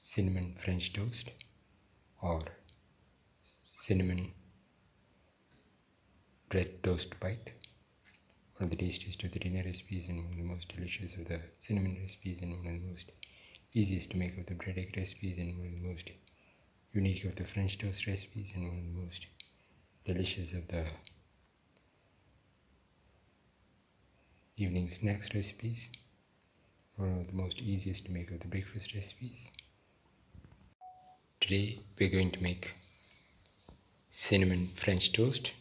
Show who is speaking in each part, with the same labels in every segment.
Speaker 1: cinnamon French toast or cinnamon bread toast bite. One of the tastiest of the dinner recipes and one of the most delicious of the cinnamon recipes and one of the most easiest to make of the bread egg recipes and one of the most unique of the French toast recipes and one of the most delicious of the evening snacks recipes, one of the most easiest to make of the breakfast recipes. Today we're going to make cinnamon French toast.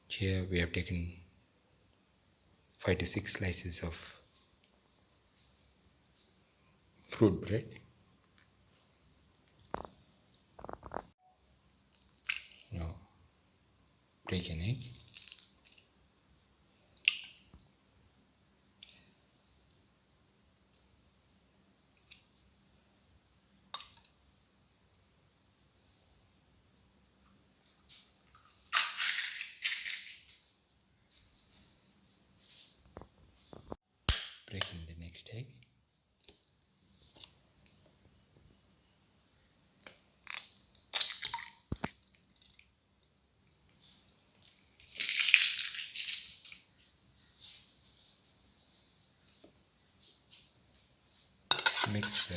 Speaker 1: Here we have taken 5 to 6 slices of fruit bread. Now break an egg. Break in the next egg. Mix the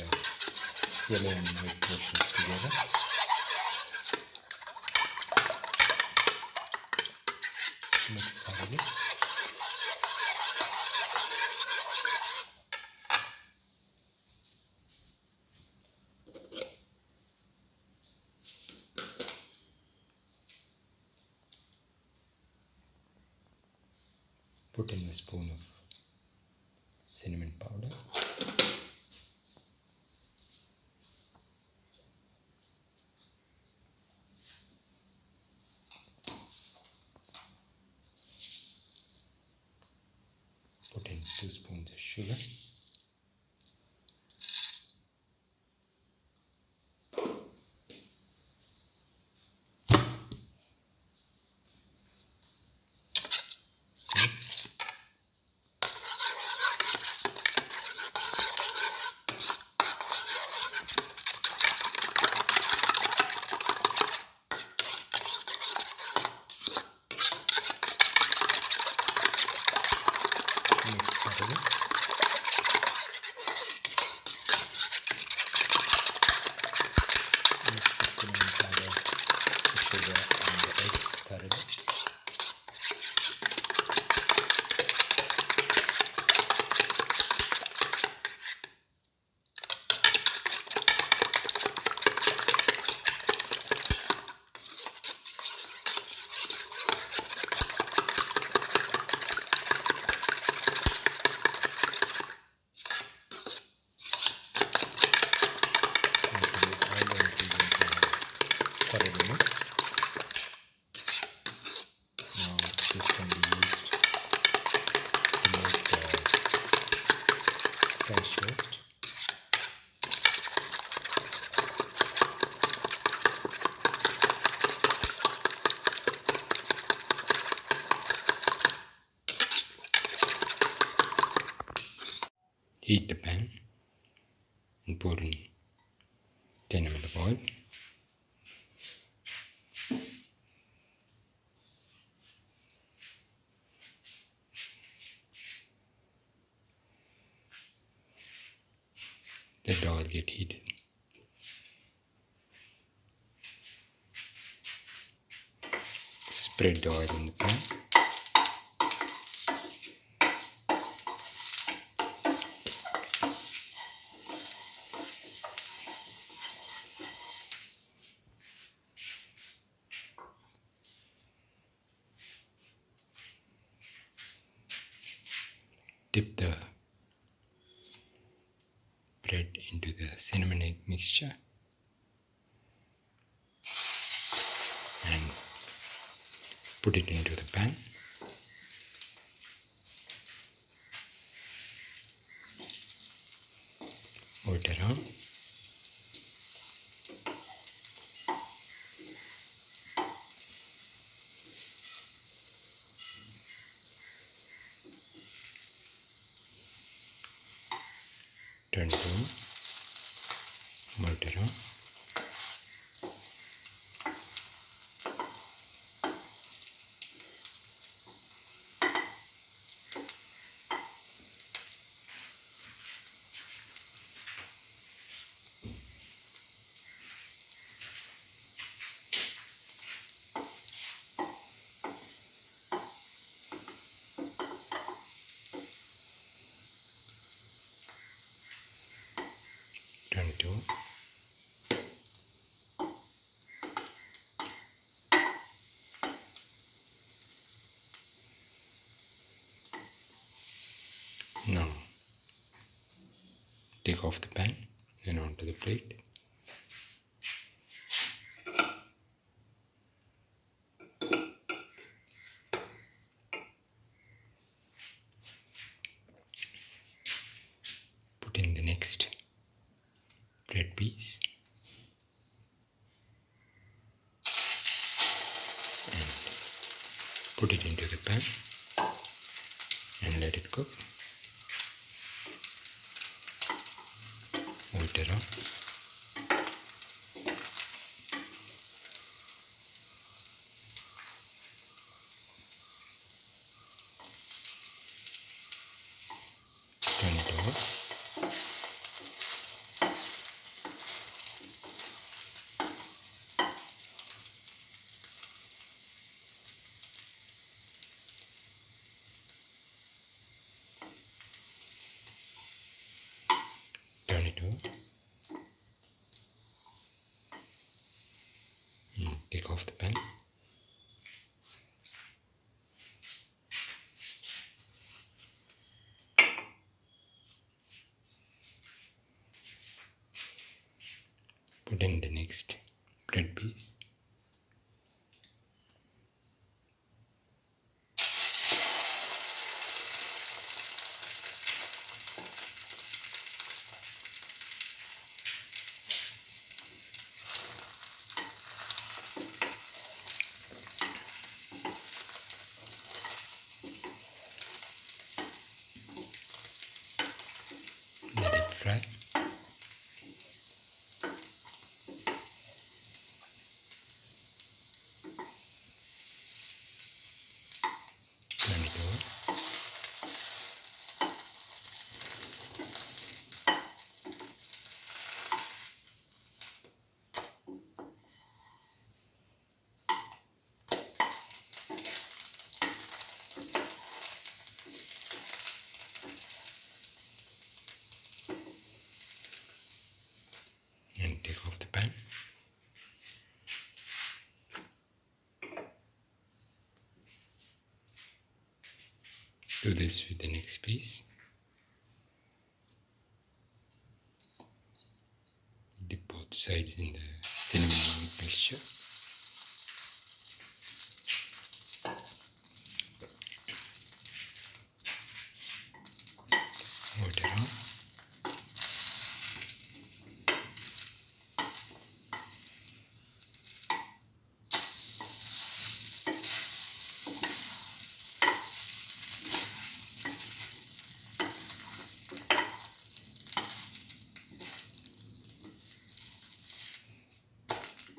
Speaker 1: yellow and white portions together. Mix thoroughly. Put in a spoon of cinnamon powder. Put in 2 spoons of sugar. Mix. Mix thoroughly. Mix the cinnamon powder, the sugar and the eggs thoroughly. Thoroughly mix. Now this can be used to make French toast. Heat the pan and pour in 10 ml of oil. Let the oil get heated. Spread the oil in the pan. Dip the bread into the cinnamon egg mixture and put it into the pan. Move it around. Turn it on. butter on. Turn it over. Now take off the pan and onto the plate. Put in the next bread piece and put it into the pan and let it cook. Hold it up. Turn it over. Turn it over. Take off the pan. Put in the next bread piece. Let it fry. Turn it over. And take off the pan. Do this with the next piece. Dip both sides in the cinnamon mixture. Hold it on.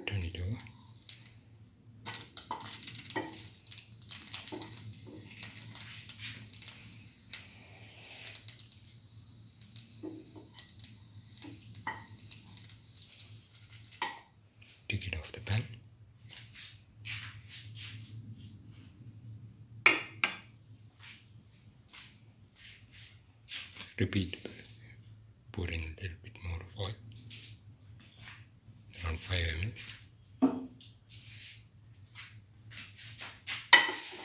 Speaker 1: Turn it over. Take it off the pan. Repeat. Pour in a little bit more of oil. Around 5 ml.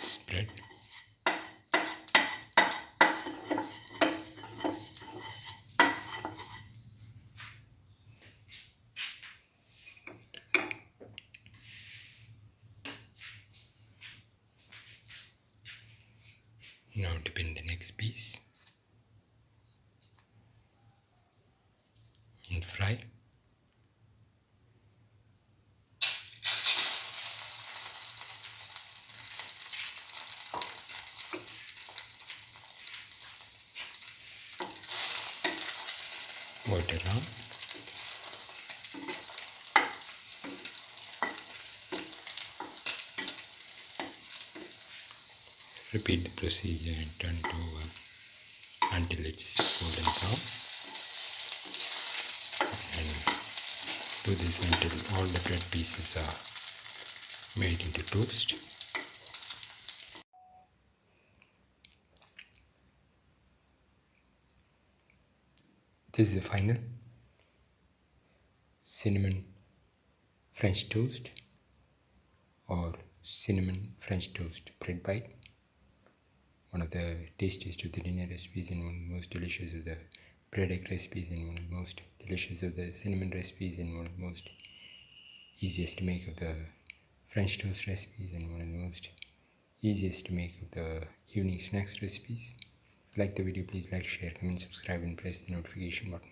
Speaker 1: Spread. Now dip in the next piece and fry. Water on. Repeat the procedure and turn it over until it's golden brown, and do this until all the bread pieces are made into toast. This is the final cinnamon French toast or cinnamon French toast bread bite. One of the tastiest of the dinner recipes and one of the most delicious of the bread egg recipes and one of the most delicious of the cinnamon recipes and one of the most easiest to make of the French toast recipes and one of the most easiest to make of the evening snacks recipes. If you like the video, please like, share, comment, subscribe and press the notification button.